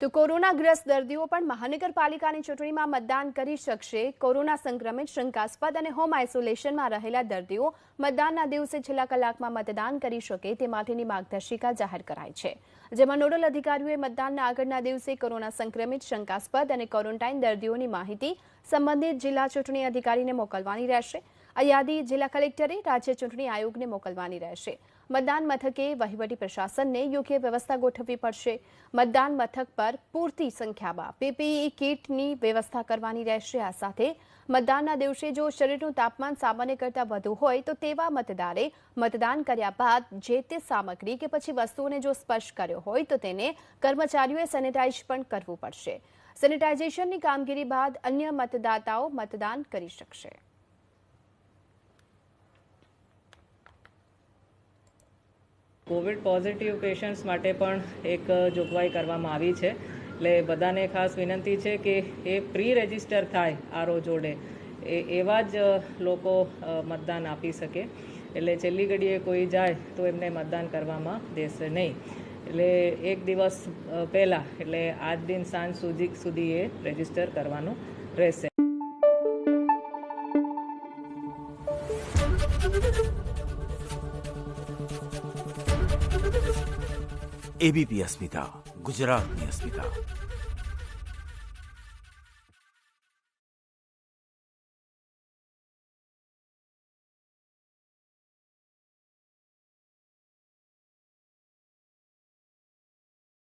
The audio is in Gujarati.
તો કોરોનાગ્રસ્ત દર્દીઓ પણ મહાનગરપાલિકાની ચૂંટણીમાં મતદાન કરી શકશે। કોરોના સંક્રમિત શંકાસ્પદ અને હોમ આઇસોલેશનમાં રહેલા દર્દીઓ મતદાનના દિવસે છેલ્લા કલાકમાં મતદાન કરી શકે તે માટેની માર્ગદર્શિકા જાહેર કરાઈ છે, જેમાં નોડલ અધિકારીઓએ મતદાનના આગળના દિવસે કોરોના સંક્રમિત શંકાસ્પદ અને ક્વોરન્ટાઇન દર્દીઓની માહિતી સંબંધિત જિલ્લા ચૂંટણી અધિકારીને મોકલવાની રહેશે। આ યાદી જિલ્લા કલેક્ટરે રાજ્ય ચૂંટણી આયોગને મોકલવાની રહેશે। મતદાન મથકે વહીવટી પ્રશાસનને યોગ્ય વ્યવસ્થા ગોઠવવી પડશે। મતદાન મથક પર પૂરતી સંખ્યામાં પીપીઈ કિટની વ્યવસ્થા કરવાની રહેશે। આ સાથે મતદાનના દિવસે જો શરીરનું તાપમાન સામાન્ય કરતાં વધુ હોય તો તેવા મતદારે મતદાન કર્યા બાદ જે તે સામગ્રી કે પછી વસ્તુઓને જો સ્પર્શ કર્યો હોય તો તેને કર્મચારીઓએ સેનિટાઇઝ પણ કરવું પડશે। સેનિટાઇઝેશનની કામગીરી બાદ અન્ય મતદાતાઓ મતદાન કરી શકશે। કોવિડ પોઝિટિવ પેશન્ટ્સ માટે પણ એક જોગવાઈ કરવામાં આવી છે, એટલે બધાને ખાસ વિનંતી છે કે એ પ્રી રજિસ્ટર થાય આરઓ જોડે એવા જ લોકો મતદાન આપી શકે। એટલે છેલ્લી ઘડીએ કોઈ જાય તો એમને મતદાન કરવામાં દેશે નહીં। એટલે એક દિવસ પહેલાં એટલે આજ દિન સાંજ સુધી એ રજિસ્ટર કરવાનું રહેશે। एबीपी अस्मिता, गुजरातनी अस्मिता।